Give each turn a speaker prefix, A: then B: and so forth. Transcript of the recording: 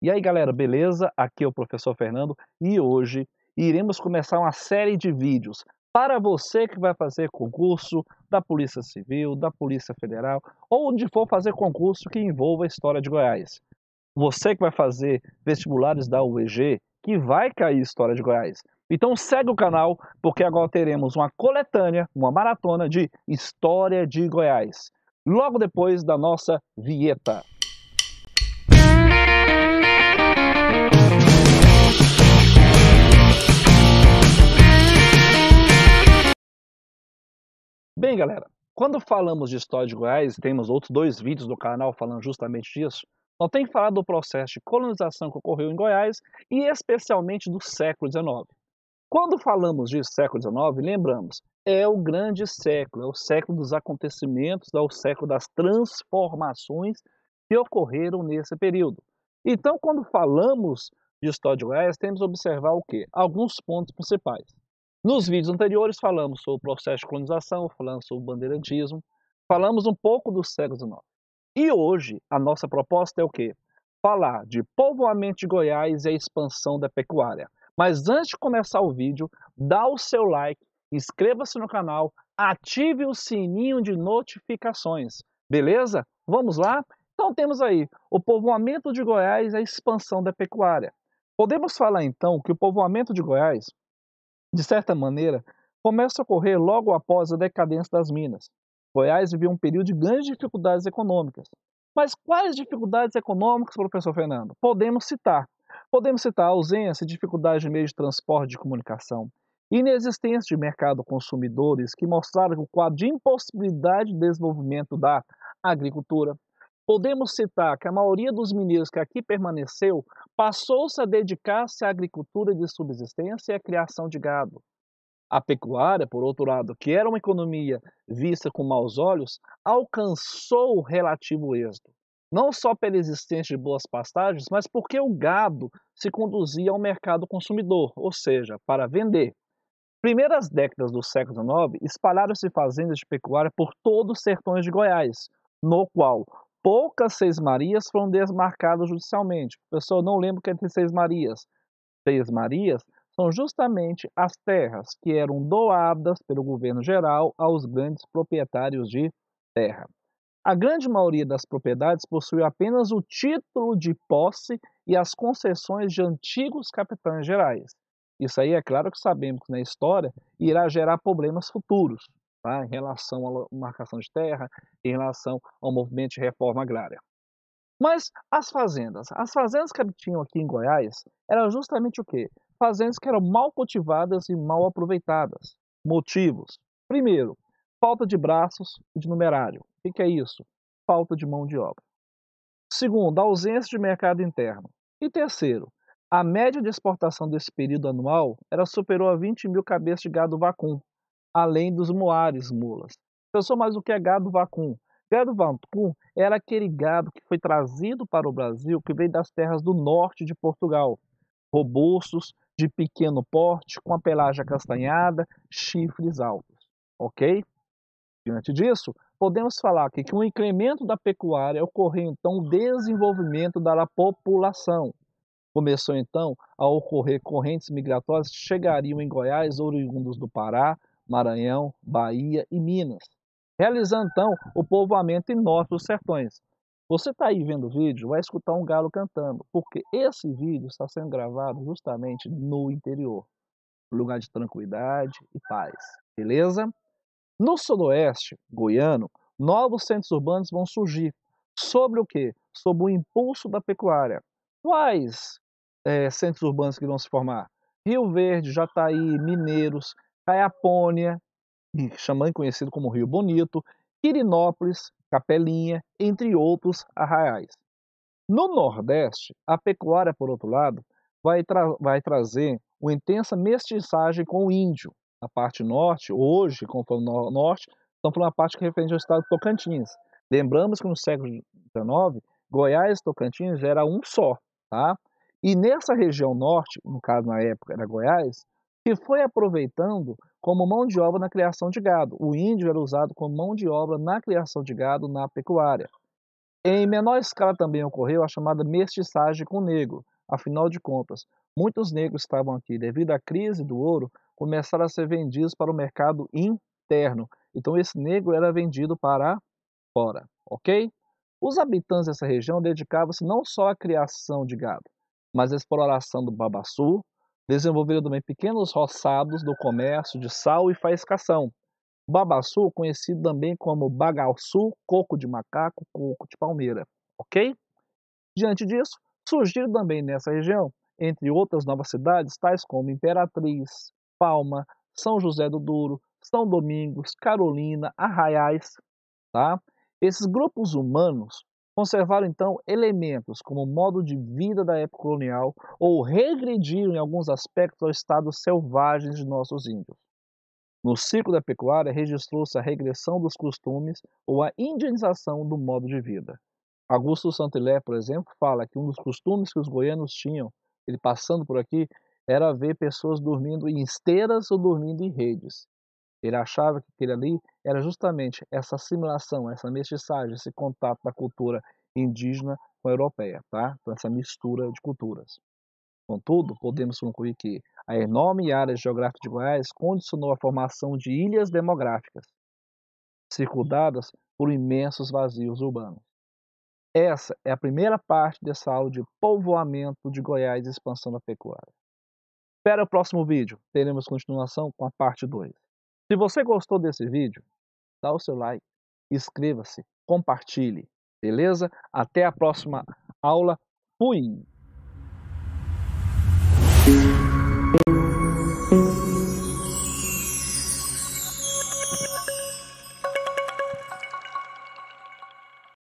A: E aí galera, beleza? Aqui é o professor Fernando e hoje iremos começar uma série de vídeos para você que vai fazer concurso da Polícia Civil, da Polícia Federal ou onde for fazer concurso que envolva a história de Goiás. Você que vai fazer vestibulares da UEG, que vai cair história de Goiás. Então segue o canal porque agora teremos uma coletânea, uma maratona de história de Goiás. Logo depois da nossa vinheta. Bem, galera, quando falamos de história de Goiás, temos outros dois vídeos do canal falando justamente disso. Nós temos que falar do processo de colonização que ocorreu em Goiás e especialmente do século XIX. Quando falamos de século XIX, lembramos, é o grande século, é o século dos acontecimentos, é o século das transformações que ocorreram nesse período. Então, quando falamos de história de Goiás, temos que observar o quê? Alguns pontos principais. Nos vídeos anteriores falamos sobre o processo de colonização, falamos sobre o bandeirantismo, falamos um pouco do século XIX. E hoje a nossa proposta é o quê? Falar de povoamento de Goiás e a expansão da pecuária. Mas antes de começar o vídeo, dá o seu like, inscreva-se no canal, ative o sininho de notificações, beleza? Vamos lá? Então temos aí o povoamento de Goiás e a expansão da pecuária. Podemos falar então que o povoamento de Goiás, de certa maneira, começa a ocorrer logo após a decadência das minas. Goiás vivia um período de grandes dificuldades econômicas. Mas quais dificuldades econômicas, professor Fernando? Podemos citar. Podemos citar a ausência de dificuldades de meios de transporte e de comunicação, inexistência de mercado consumidores que mostraram o quadro de impossibilidade de desenvolvimento da agricultura. Podemos citar que a maioria dos mineiros que aqui permaneceu passou-se a dedicar-se à agricultura de subsistência e à criação de gado. A pecuária, por outro lado, que era uma economia vista com maus olhos, alcançou o relativo êxito. Não só pela existência de boas pastagens, mas porque o gado se conduzia ao mercado consumidor, ou seja, para vender. Primeiras décadas do século XIX, espalharam-se fazendas de pecuária por todos os sertões de Goiás, no qual poucas seis-marias foram desmarcadas judicialmente. Professor, não lembro o que é ter seis-marias. Seis-marias são justamente as terras que eram doadas pelo governo geral aos grandes proprietários de terra. A grande maioria das propriedades possuía apenas o título de posse e as concessões de antigos capitães gerais. Isso aí é claro que sabemos que na história irá gerar problemas futuros, tá? Em relação à marcação de terra, em relação ao movimento de reforma agrária. Mas as fazendas que tinham aqui em Goiás eram justamente o quê? Fazendas que eram mal cultivadas e mal aproveitadas. Motivos: primeiro, falta de braços e de numerário. O que é isso? Falta de mão de obra. Segundo, ausência de mercado interno. E terceiro, a média de exportação desse período anual era superior a 20 mil cabeças de gado vacum, além dos muares, mulas. Pessoal, mas o que é gado vacum? Gado vacum era aquele gado que foi trazido para o Brasil, que veio das terras do norte de Portugal. Robustos, de pequeno porte, com a pelagem acastanhada, chifres altos. Ok? Diante disso, podemos falar aqui que o incremento da pecuária ocorreu então o desenvolvimento da população. Começou então a ocorrer correntes migratórias que chegariam em Goiás, oriundos do Pará, Maranhão, Bahia e Minas, realizando então o povoamento em norte dos sertões. Você está aí vendo o vídeo, vai escutar um galo cantando, porque esse vídeo está sendo gravado justamente no interior, lugar de tranquilidade e paz, beleza? No sudoeste goiano, novos centros urbanos vão surgir. Sobre o quê? Sobre o impulso da pecuária. Quais centros urbanos que vão se formar? Rio Verde, Jataí, Mineiros, Caiapônia, também conhecido como Rio Bonito, Quirinópolis, Capelinha, entre outros arraiais. No Nordeste, a pecuária, por outro lado, vai trazer uma intensa mestiçagem com o índio. A parte norte, hoje, como falando no norte, estamos falando a parte que é referente ao estado de Tocantins. Lembramos que no século XIX, Goiás e Tocantins era um só, tá? E nessa região norte, no caso na época era Goiás, que foi aproveitando como mão de obra na criação de gado. O índio era usado como mão de obra na criação de gado na pecuária. Em menor escala também ocorreu a chamada mestiçagem com negro. Afinal de contas, muitos negros que estavam aqui devido à crise do ouro começaram a ser vendidos para o mercado interno. Então esse negro era vendido para fora, ok? Os habitantes dessa região dedicavam-se não só à criação de gado, mas à exploração do babaçu, desenvolveram também pequenos roçados do comércio de sal e faiscação. Babaçu, conhecido também como bagaçu, coco de macaco, coco de palmeira, ok? Diante disso, surgiram também nessa região, entre outras novas cidades, tais como Imperatriz, Palma, São José do Douro, São Domingos, Carolina, Arraiais, tá? Esses grupos humanos conservaram então elementos como o modo de vida da época colonial ou regrediram em alguns aspectos aos estados selvagens de nossos índios. No ciclo da pecuária, registrou-se a regressão dos costumes ou a indianização do modo de vida. Augusto Saint-Hilaire, por exemplo, fala que um dos costumes que os goianos tinham, ele passando por aqui, era ver pessoas dormindo em esteiras ou dormindo em redes. Ele achava que aquele ali era justamente essa assimilação, essa mestiçagem, esse contato da cultura indígena com a europeia, tá? Então, essa mistura de culturas. Contudo, podemos concluir que a enorme área geográfica de Goiás condicionou a formação de ilhas demográficas, circundadas por imensos vazios urbanos. Essa é a primeira parte dessa aula de povoamento de Goiás e expansão da pecuária. Espera o próximo vídeo, teremos continuação com a parte 2. Se você gostou desse vídeo, dá o seu like, inscreva-se, compartilhe, beleza? Até a próxima aula. Fui!